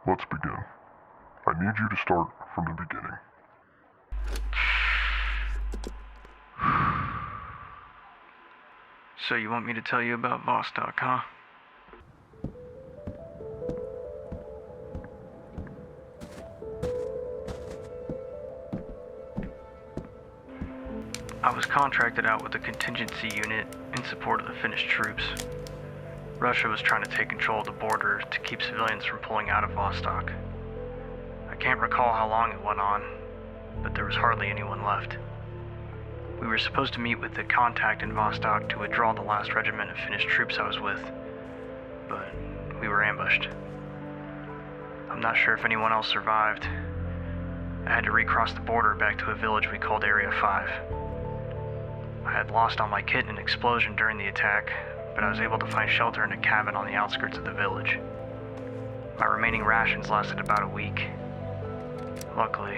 Let's begin. I need you to start from the beginning. So you want me to tell you about Vostok, huh? I was contracted out with a contingency unit in support of the Finnish troops. Russia was trying to take control of the border to keep civilians from pulling out of Vostok. I can't recall how long it went on, but there was hardly anyone left. We were supposed to meet with the contact in Vostok to withdraw the last regiment of Finnish troops I was with, but we were ambushed. I'm not sure if anyone else survived. I had to recross the border back to a village we called Area 5. I had lost all my kit in an explosion during the attack, but I was able to find shelter in a cabin on the outskirts of the village. My remaining rations lasted about a week. Luckily,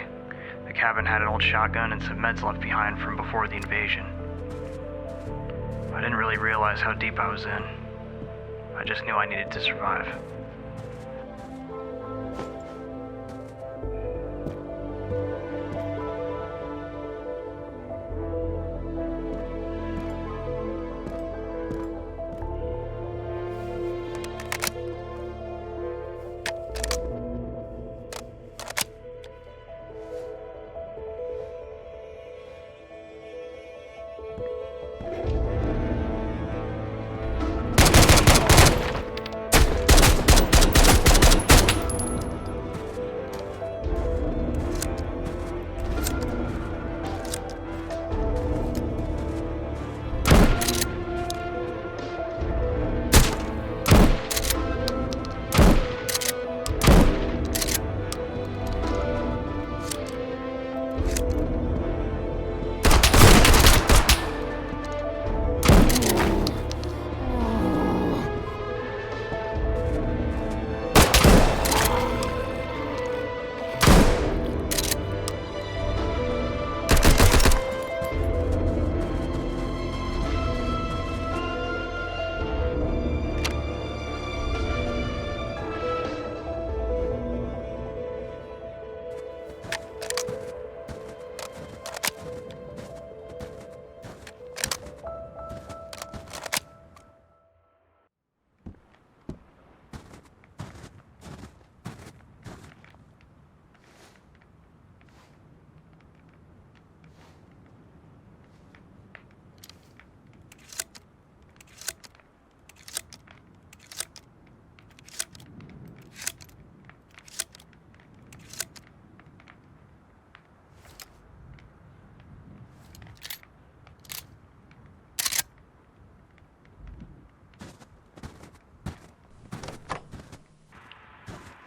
the cabin had an old shotgun and some meds left behind from before the invasion. I didn't really realize how deep I was in. I just knew I needed to survive.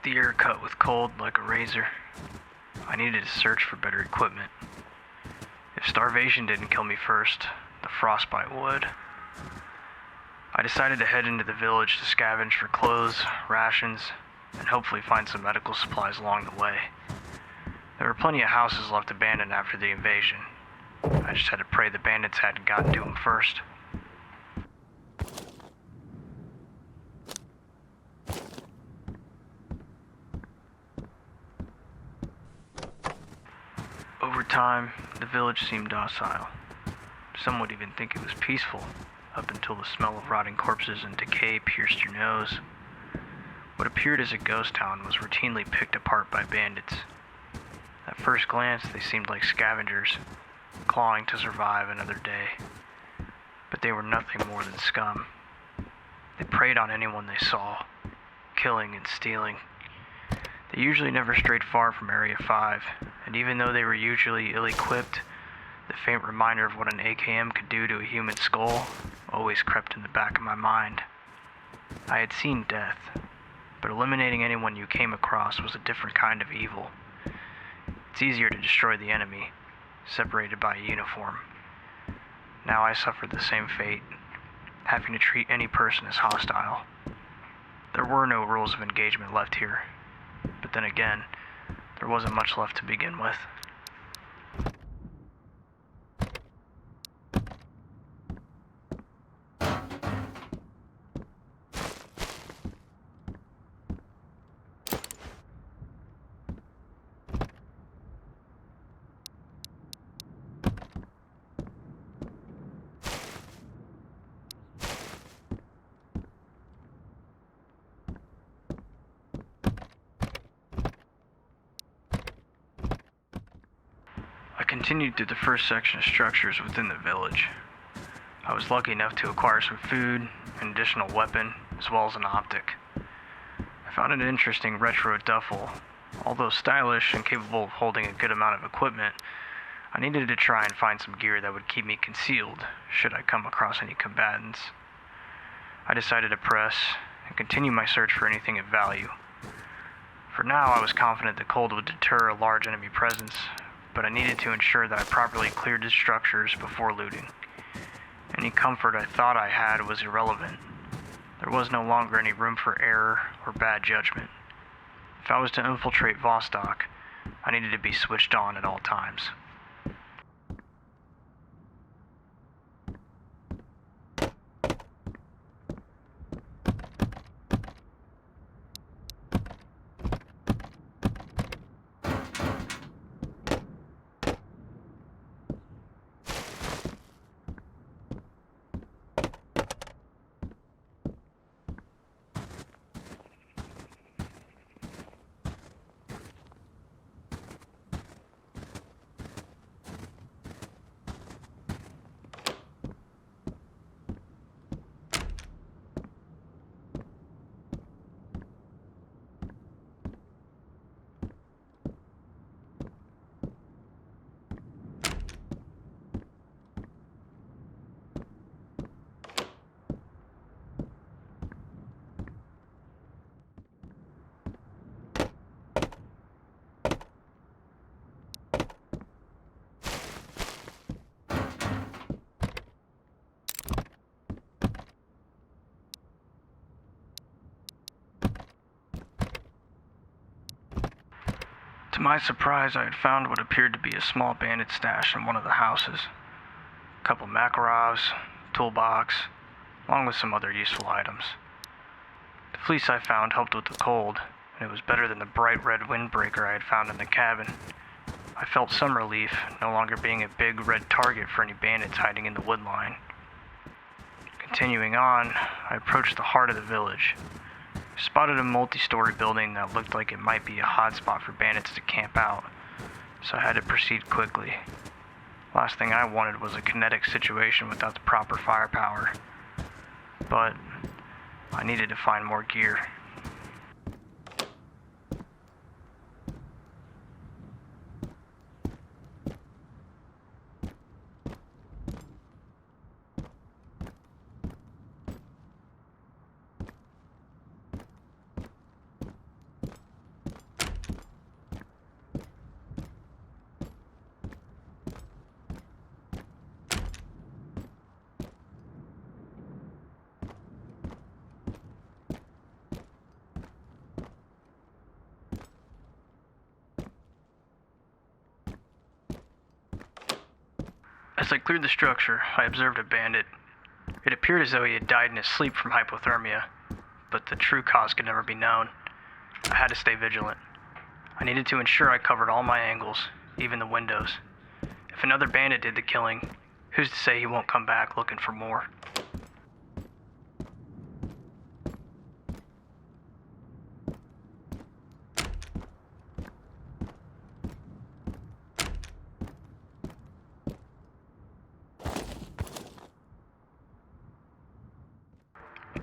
The air cut with cold like a razor. I needed to search for better equipment. If starvation didn't kill me first, the frostbite would. I decided to head into the village to scavenge for clothes, rations, and hopefully find some medical supplies along the way. There were plenty of houses left abandoned after the invasion. I just had to pray the bandits hadn't gotten to them first. Over time, the village seemed docile. Some would even think it was peaceful, up until the smell of rotting corpses and decay pierced your nose. What appeared as a ghost town was routinely picked apart by bandits. At first glance, they seemed like scavengers, clawing to survive another day. But they were nothing more than scum. They preyed on anyone they saw, killing and stealing. They usually never strayed far from Area 5, and even though they were usually ill-equipped, the faint reminder of what an AKM could do to a human skull always crept in the back of my mind. I had seen death, but eliminating anyone you came across was a different kind of evil. It's easier to destroy the enemy, separated by a uniform. Now I suffered the same fate, having to treat any person as hostile. There were no rules of engagement left here, but then again, there wasn't much left to begin with. continued through the first section of structures within the village. I was lucky enough to acquire some food, an additional weapon, as well as an optic. I found an interesting retro duffel. Although stylish and capable of holding a good amount of equipment, I needed to try and find some gear that would keep me concealed should I come across any combatants. I decided to press and continue my search for anything of value. For now, I was confident the cold would deter a large enemy presence, but I needed to ensure that I properly cleared the structures before looting. Any comfort I thought I had was irrelevant. There was no longer any room for error or bad judgment. If I was to infiltrate Vostok, I needed to be switched on at all times. To my surprise, I had found what appeared to be a small bandit stash in one of the houses. A couple Makarovs, toolbox, along with some other useful items. The fleece I found helped with the cold, and it was better than the bright red windbreaker I had found in the cabin. I felt some relief, no longer being a big red target for any bandits hiding in the woodline. Continuing on, I approached the heart of the village. I spotted a multi-story building that looked like it might be a hotspot for bandits to camp out, so I had to proceed quickly. Last thing I wanted was a kinetic situation without the proper firepower, but I needed to find more gear. As I cleared the structure, I observed a bandit. It appeared as though he had died in his sleep from hypothermia, but the true cause could never be known. I had to stay vigilant. I needed to ensure I covered all my angles, even the windows. If another bandit did the killing, who's to say he won't come back looking for more?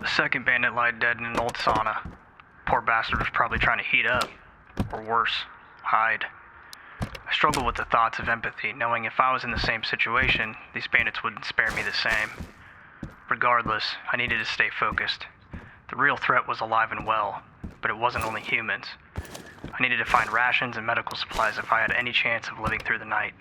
The second bandit lied dead in an old sauna. Poor bastard was probably trying to heat up, or worse, hide. I struggled with the thoughts of empathy, knowing if I was in the same situation, these bandits wouldn't spare me the same. Regardless, I needed to stay focused. The real threat was alive and well, but it wasn't only humans. I needed to find rations and medical supplies if I had any chance of living through the night.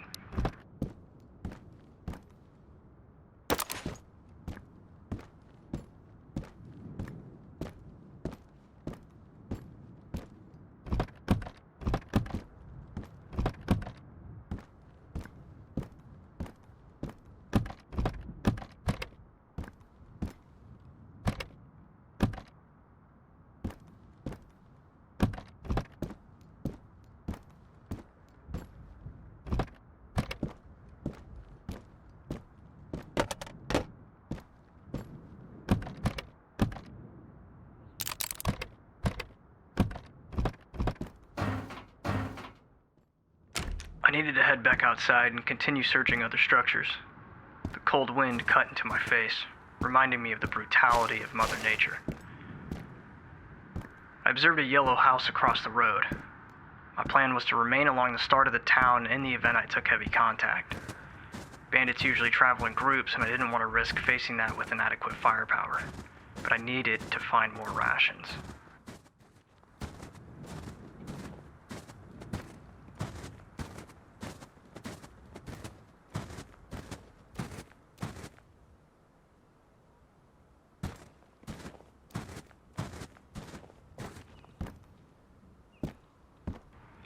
needed to head back outside and continue searching other structures. The cold wind cut into my face, reminding me of the brutality of Mother Nature. I observed a yellow house across the road. My plan was to remain along the start of the town in the event I took heavy contact. Bandits usually travel in groups, and I didn't want to risk facing that with inadequate firepower, but I needed to find more rations.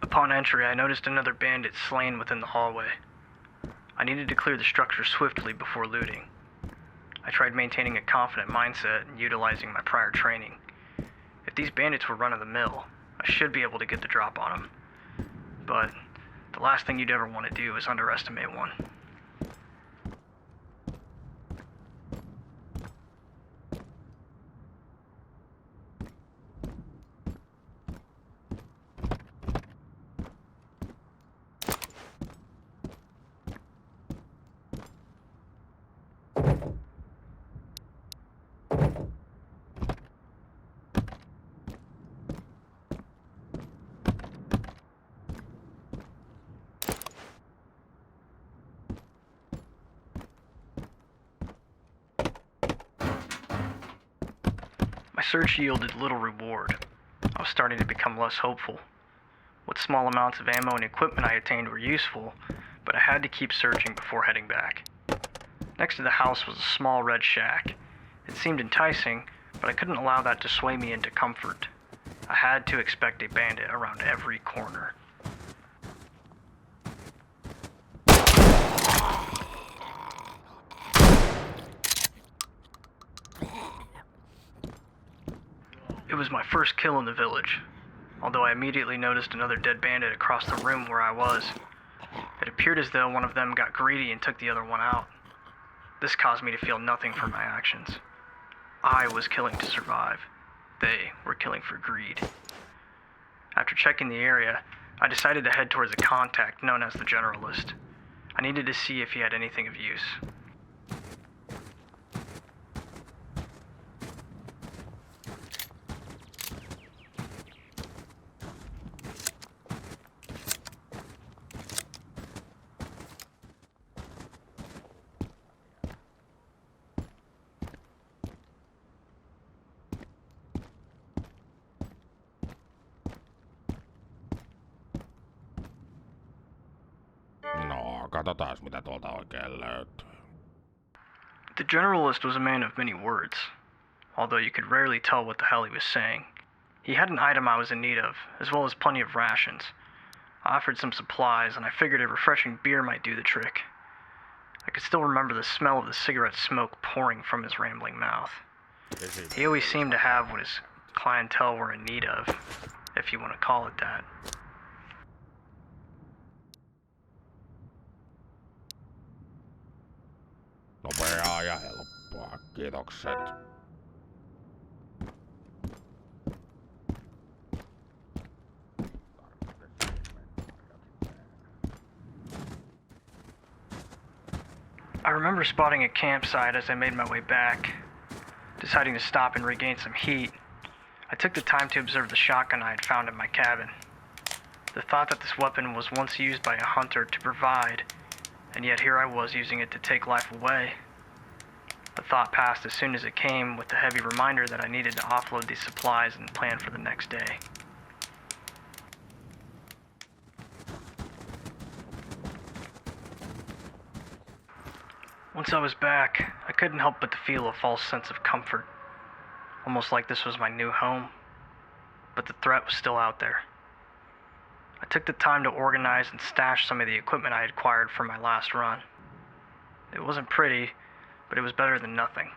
Upon entry, I noticed another bandit slain within the hallway. I needed to clear the structure swiftly before looting. I tried maintaining a confident mindset and utilizing my prior training. If these bandits were run-of-the-mill, I should be able to get the drop on them. But the last thing you'd ever want to do is underestimate one. My search yielded little reward. I was starting to become less hopeful. What small amounts of ammo and equipment I attained were useful, but I had to keep searching before heading back. Next to the house was a small red shack. It seemed enticing, but I couldn't allow that to sway me into comfort. I had to expect a bandit around every corner. It was my first kill in the village, although I immediately noticed another dead bandit across the room where I was. It appeared as though one of them got greedy and took the other one out. This caused me to feel nothing for my actions. I was killing to survive. They were killing for greed. After checking the area, I decided to head towards a contact known as the generalist. I needed to see if he had anything of use. No, katsotaas mitä tuolta oikein löytyy. The generalist was a man of many words, although you could rarely tell what the hell he was saying. He had an item I was in need of, as well as plenty of rations. I offered some supplies, and I figured a refreshing beer might do the trick. I could still remember the smell of the cigarette smoke pouring from his rambling mouth. He always seemed to have what his clientele were in need of, if you want to call it that. Nopeaa ja helppoa, kiitokset. I remember spotting a campsite as I made my way back. Deciding to stop and regain some heat, I took the time to observe the shotgun I had found in my cabin. The thought that this weapon was once used by a hunter to provide, and yet here I was using it to take life away. The thought passed as soon as it came, with the heavy reminder that I needed to offload these supplies and plan for the next day. Once I was back, I couldn't help but to feel a false sense of comfort, almost like this was my new home, but the threat was still out there. I took the time to organize and stash some of the equipment I had acquired from my last run. It wasn't pretty, but it was better than nothing.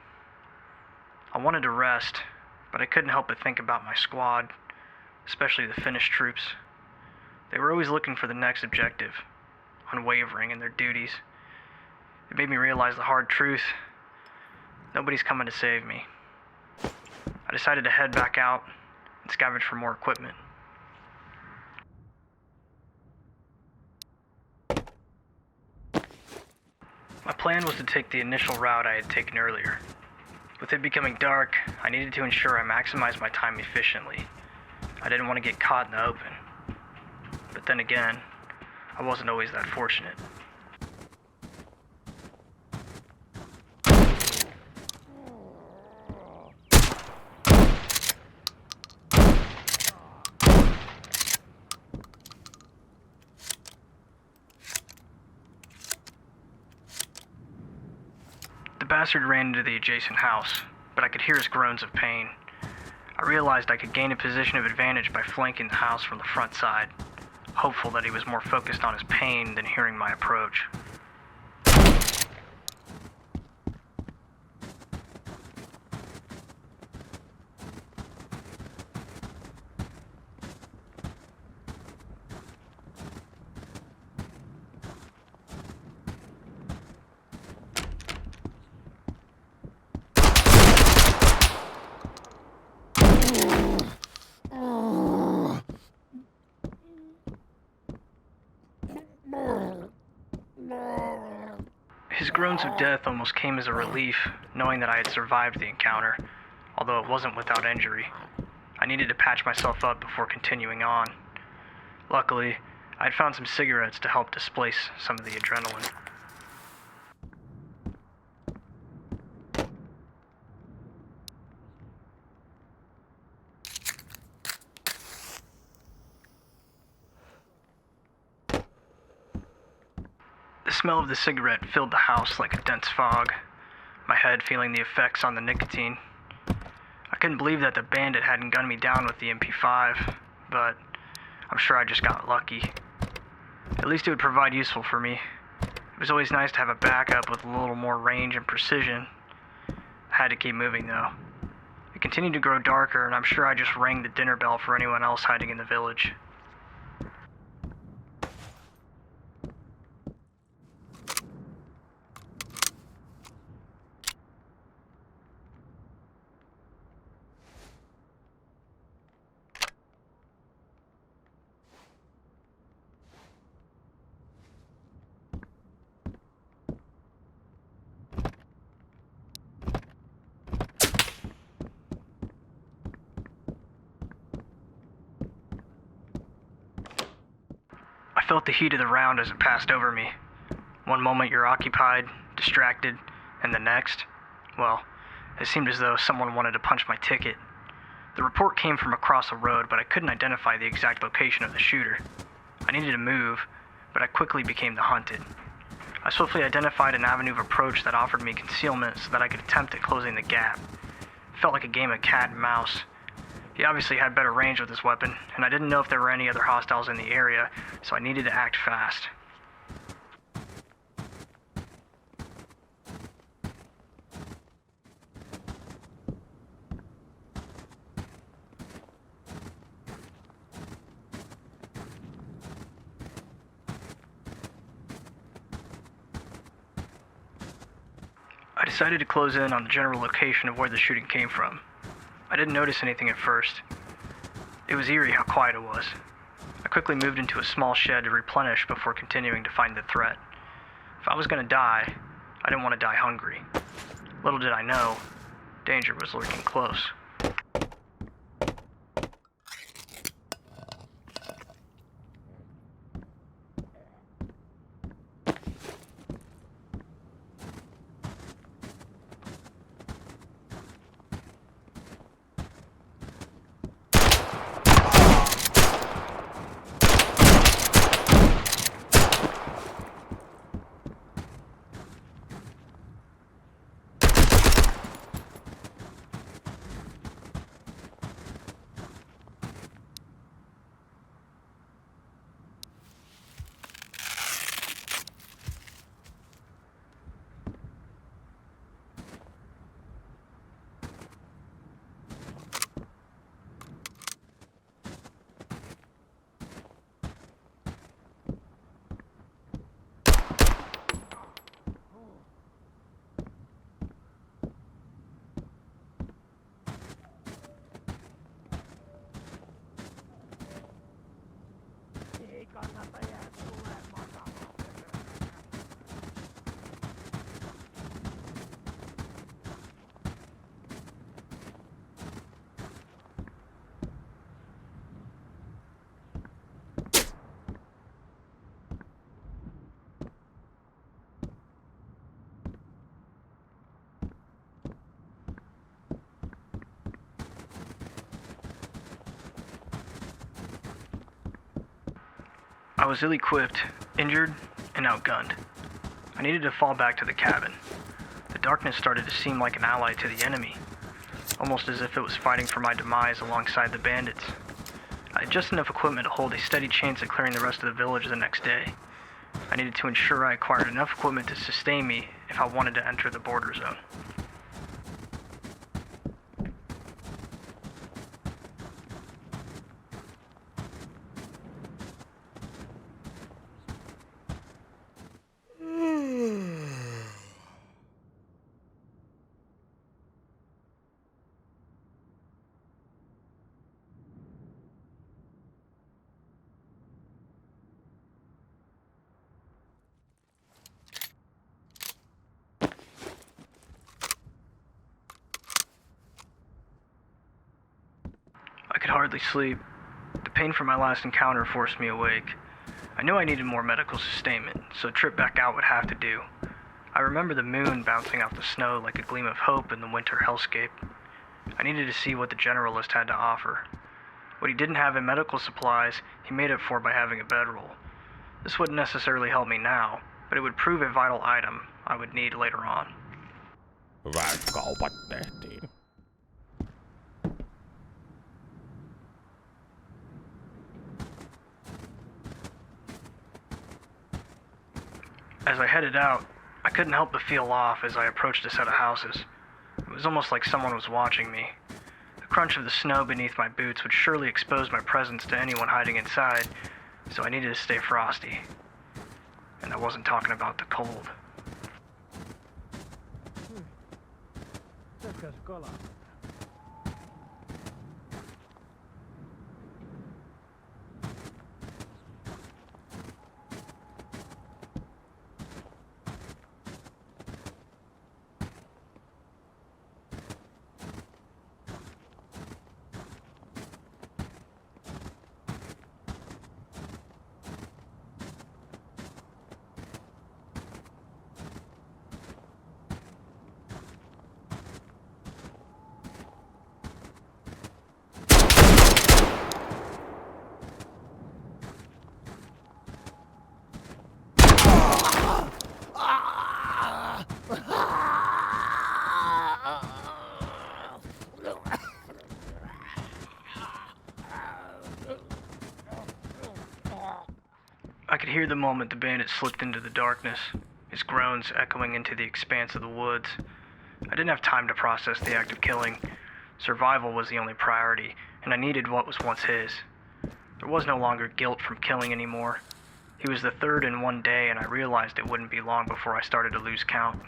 I wanted to rest, but I couldn't help but think about my squad, especially the Finnish troops. They were always looking for the next objective, unwavering in their duties. It made me realize the hard truth. Nobody's coming to save me. I decided to head back out and scavenge for more equipment. My plan was to take the initial route I had taken earlier. With it becoming dark, I needed to ensure I maximized my time efficiently. I didn't want to get caught in the open. But then again, I wasn't always that fortunate. The bastard ran into the adjacent house, but I could hear his groans of pain. I realized I could gain a position of advantage by flanking the house from the front side, hopeful that he was more focused on his pain than hearing my approach. His groans of death almost came as a relief, knowing that I had survived the encounter, although it wasn't without injury. I needed to patch myself up before continuing on. Luckily, I had found some cigarettes to help displace some of the adrenaline. The smell of the cigarette filled the house like a dense fog, my head feeling the effects on the nicotine. I couldn't believe that the bandit hadn't gunned me down with the MP5, but I'm sure I just got lucky. At least it would provide useful for me. It was always nice to have a backup with a little more range and precision. I had to keep moving though. It continued to grow darker, and I'm sure I just rang the dinner bell for anyone else hiding in the village. I felt the heat of the round as it passed over me. One moment you're occupied, distracted, and the next, well, it seemed as though someone wanted to punch my ticket. The report came from across the road, but I couldn't identify the exact location of the shooter. I needed to move, but I quickly became the hunted. I swiftly identified an avenue of approach that offered me concealment so that I could attempt at closing the gap. It felt like a game of cat and mouse. He obviously had better range with his weapon, and I didn't know if there were any other hostiles in the area, so I needed to act fast. I decided to close in on the general location of where the shooting came from. I didn't notice anything at first. It was eerie how quiet it was. I quickly moved into a small shed to replenish before continuing to find the threat. If I was going to die, I didn't want to die hungry. Little did I know, danger was lurking close. I was ill-equipped, injured, and outgunned. I needed to fall back to the cabin. The darkness started to seem like an ally to the enemy, almost as if it was fighting for my demise alongside the bandits. I had just enough equipment to hold a steady chance at clearing the rest of the village the next day. I needed to ensure I acquired enough equipment to sustain me if I wanted to enter the border zone. I could hardly sleep. The pain from my last encounter forced me awake. I knew I needed more medical sustainment, so a trip back out would have to do. I remember the moon bouncing off the snow like a gleam of hope in the winter hellscape. I needed to see what the generalist had to offer. What he didn't have in medical supplies, he made up for by having a bedroll. This wouldn't necessarily help me now, but it would prove a vital item I would need later on. Hyvät kaupat tehtiin. As I headed out, I couldn't help but feel off as I approached a set of houses. It was almost like someone was watching me. The crunch of the snow beneath my boots would surely expose my presence to anyone hiding inside, so I needed to stay frosty. And I wasn't talking about the cold. I could hear the moment the bandit slipped into the darkness, his groans echoing into the expanse of the woods. I didn't have time to process the act of killing. Survival was the only priority, and I needed what was once his. There was no longer guilt from killing anymore. He was the third in one day, and I realized it wouldn't be long before I started to lose count.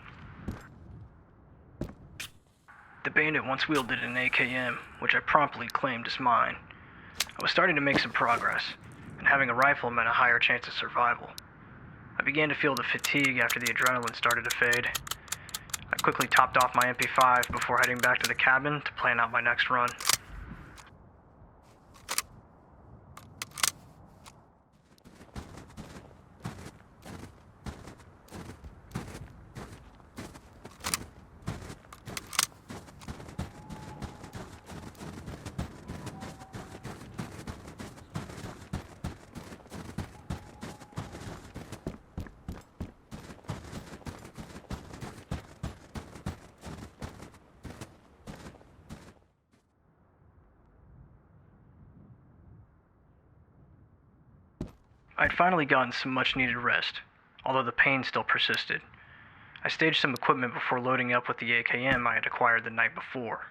The bandit once wielded an AKM, which I promptly claimed as mine. I was starting to make some progress, and having a rifle meant a higher chance of survival. I began to feel the fatigue after the adrenaline started to fade. I quickly topped off my MP5 before heading back to the cabin to plan out my next run. I'd finally gotten some much-needed rest, although the pain still persisted. I staged some equipment before loading up with the AKM I had acquired the night before.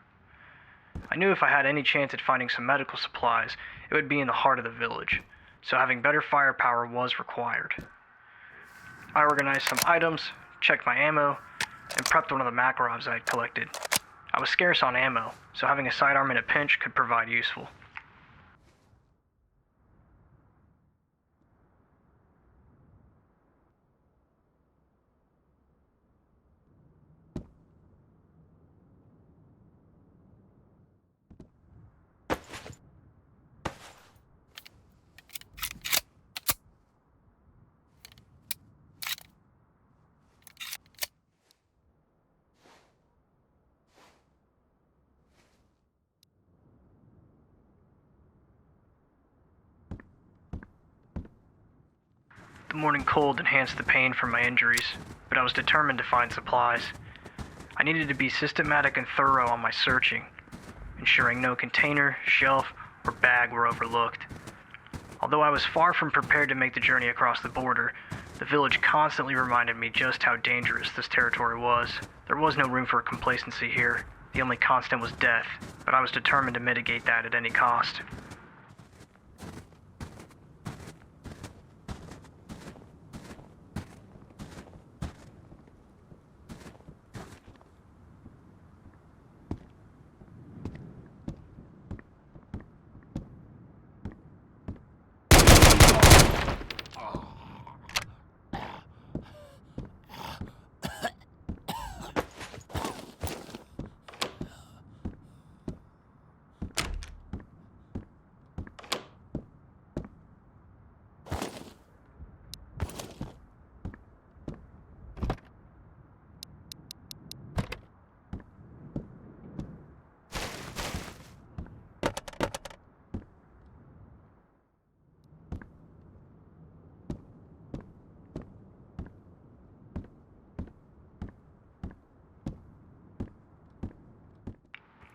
I knew if I had any chance at finding some medical supplies, it would be in the heart of the village, so having better firepower was required. I organized some items, checked my ammo, and prepped one of the Makarovs I had collected. I was scarce on ammo, so having a sidearm in a pinch could provide useful. The morning cold enhanced the pain from my injuries, but I was determined to find supplies. I needed to be systematic and thorough on my searching, ensuring no container, shelf, or bag were overlooked. Although I was far from prepared to make the journey across the border, the village constantly reminded me just how dangerous this territory was. There was no room for complacency here. The only constant was death, but I was determined to mitigate that at any cost.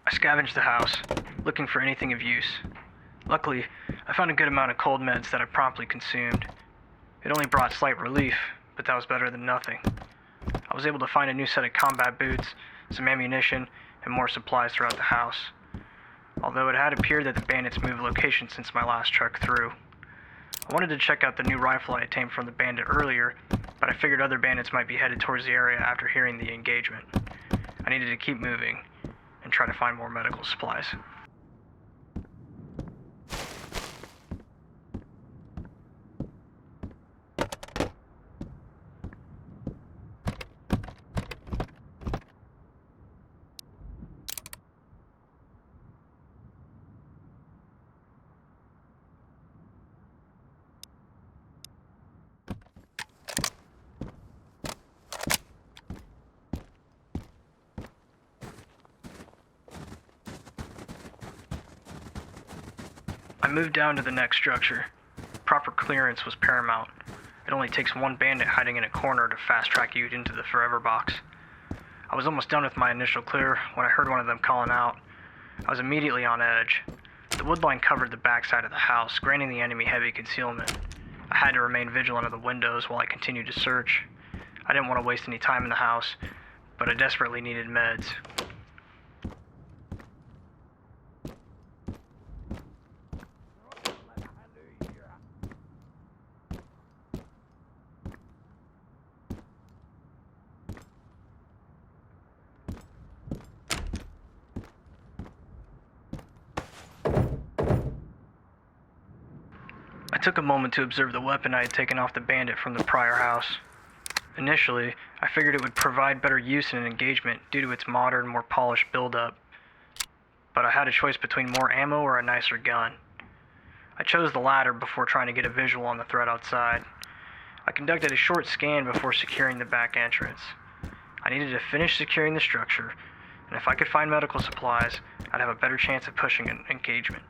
I scavenged the house, looking for anything of use. Luckily, I found a good amount of cold meds that I promptly consumed. It only brought slight relief, but that was better than nothing. I was able to find a new set of combat boots, some ammunition, and more supplies throughout the house. Although it had appeared that the bandits moved location since my last trek through. I wanted to check out the new rifle I had tamed from the bandit earlier, but I figured other bandits might be headed towards the area after hearing the engagement. I needed to keep moving and try to find more medical supplies. I moved down to the next structure. Proper clearance was paramount. It only takes one bandit hiding in a corner to fast-track you into the forever box. I was almost done with my initial clear when I heard one of them calling out. I was immediately on edge. The woodline covered the backside of the house, granting the enemy heavy concealment. I had to remain vigilant of the windows while I continued to search. I didn't want to waste any time in the house, but I desperately needed meds. I took a moment to observe the weapon I had taken off the bandit from the prior house. Initially, I figured it would provide better use in an engagement due to its modern, more polished build-up. But I had a choice between more ammo or a nicer gun. I chose the latter before trying to get a visual on the threat outside. I conducted a short scan before securing the back entrance. I needed to finish securing the structure, and if I could find medical supplies, I'd have a better chance of pushing an engagement.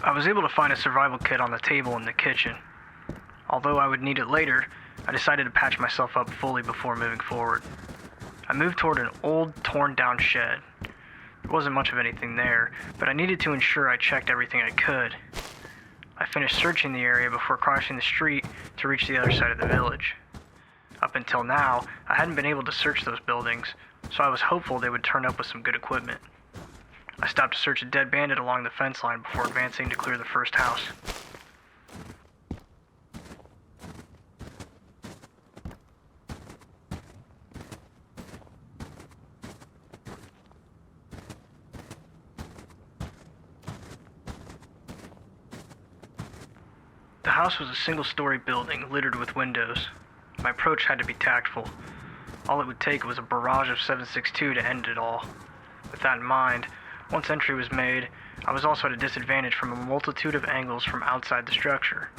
I was able to find a survival kit on the table in the kitchen. Although I would need it later, I decided to patch myself up fully before moving forward. I moved toward an old, torn-down shed. There wasn't much of anything there, but I needed to ensure I checked everything I could. I finished searching the area before crossing the street to reach the other side of the village. Up until now, I hadn't been able to search those buildings, so I was hopeful they would turn up with some good equipment. I stopped to search a dead bandit along the fence line before advancing to clear the first house. The house was a single-story building littered with windows. My approach had to be tactful. All it would take was a barrage of 7.62 to end it all. With that in mind, once entry was made, I was also at a disadvantage from a multitude of angles from outside the structure.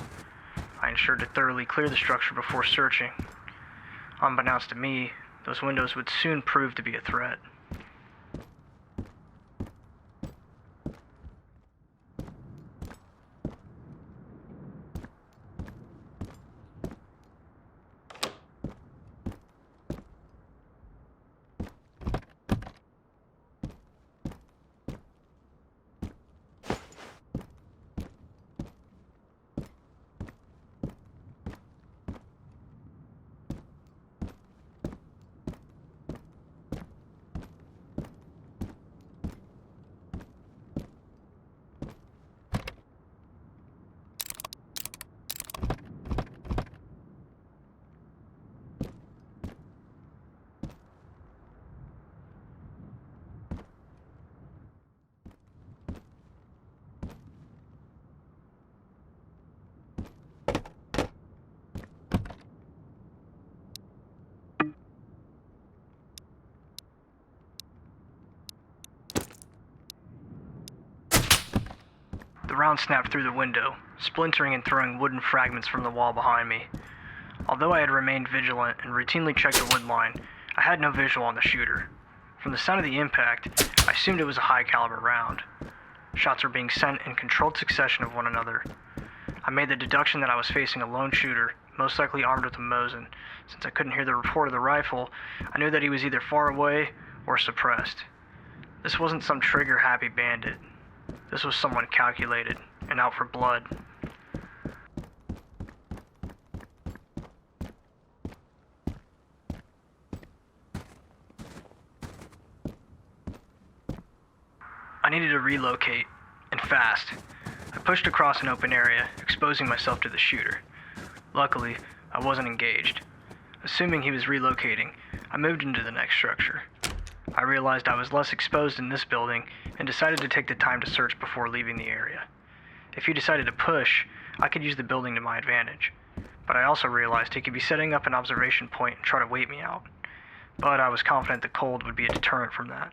I ensured to thoroughly clear the structure before searching. Unbeknownst to me, those windows would soon prove to be a threat. The round snapped through the window, splintering and throwing wooden fragments from the wall behind me. Although I had remained vigilant and routinely checked the wood line, I had no visual on the shooter. From the sound of the impact, I assumed it was a high-caliber round. Shots were being sent in controlled succession of one another. I made the deduction that I was facing a lone shooter, most likely armed with a Mosin. Since I couldn't hear the report of the rifle, I knew that he was either far away or suppressed. This wasn't some trigger-happy bandit. This was someone calculated and out for blood. I needed to relocate, and fast. I pushed across an open area, exposing myself to the shooter. Luckily, I wasn't engaged. Assuming he was relocating, I moved into the next structure. I realized I was less exposed in this building and decided to take the time to search before leaving the area. If he decided to push, I could use the building to my advantage. But I also realized he could be setting up an observation point and try to wait me out. But I was confident the cold would be a deterrent from that.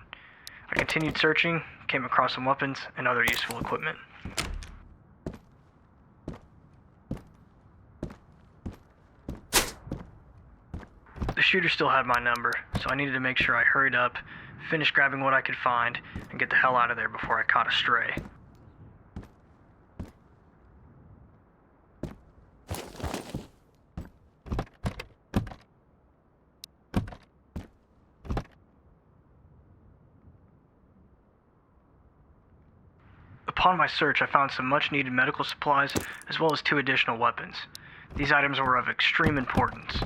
I continued searching, came across some weapons and other useful equipment. The shooter still had my number, so I needed to make sure I hurried up, finished grabbing what I could find, and get the hell out of there before I caught a stray. Upon my search, I found some much-needed medical supplies, as well as 2 additional weapons. These items were of extreme importance.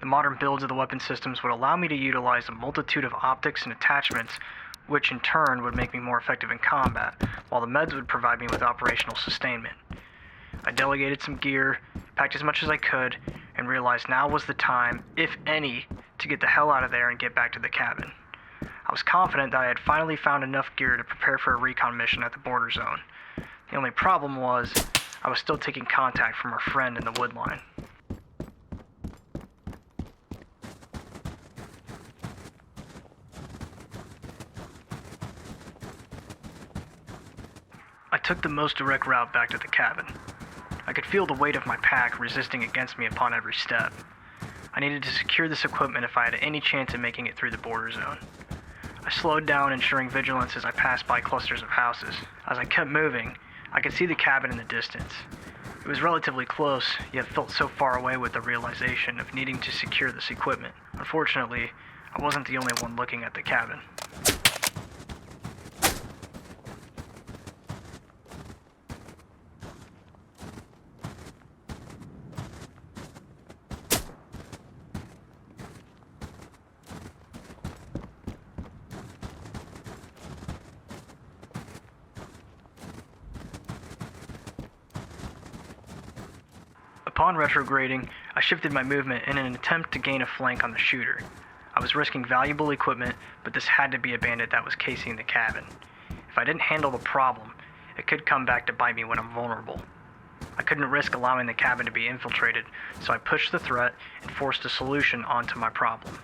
The modern builds of the weapon systems would allow me to utilize a multitude of optics and attachments, which in turn would make me more effective in combat, while the meds would provide me with operational sustainment. I delegated some gear, packed as much as I could, and realized now was the time, if any, to get the hell out of there and get back to the cabin. I was confident that I had finally found enough gear to prepare for a recon mission at the border zone. The only problem was, I was still taking contact from our friend in the wood line. I took the most direct route back to the cabin. I could feel the weight of my pack resisting against me upon every step. I needed to secure this equipment if I had any chance of making it through the border zone. I slowed down, ensuring vigilance as I passed by clusters of houses. As I kept moving, I could see the cabin in the distance. It was relatively close, yet felt so far away with the realization of needing to secure this equipment. Unfortunately, I wasn't the only one looking at the cabin. Upon retrograding, I shifted my movement in an attempt to gain a flank on the shooter. I was risking valuable equipment, but this had to be a bandit that was casing the cabin. If I didn't handle the problem, it could come back to bite me when I'm vulnerable. I couldn't risk allowing the cabin to be infiltrated, so I pushed the threat and forced a solution onto my problem.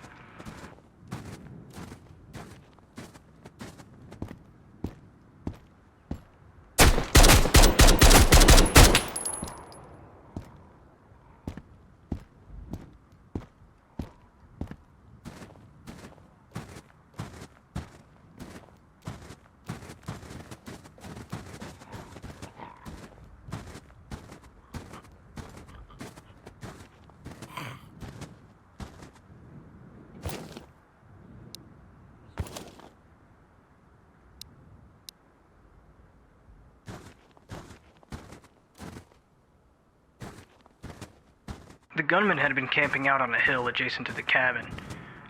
The gunman had been camping out on a hill adjacent to the cabin.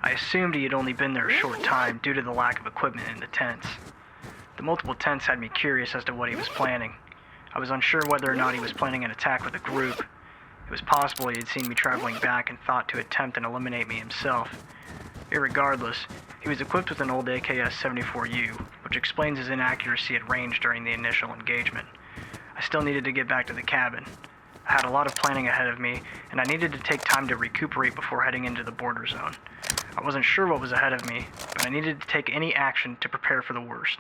I assumed he had only been there a short time due to the lack of equipment in the tents. The multiple tents had me curious as to what he was planning. I was unsure whether or not he was planning an attack with a group. It was possible he had seen me traveling back and thought to attempt and eliminate me himself. Irregardless, he was equipped with an old AKS-74U, which explains his inaccuracy at range during the initial engagement. I still needed to get back to the cabin. I had a lot of planning ahead of me, and I needed to take time to recuperate before heading into the border zone. I wasn't sure what was ahead of me, but I needed to take any action to prepare for the worst.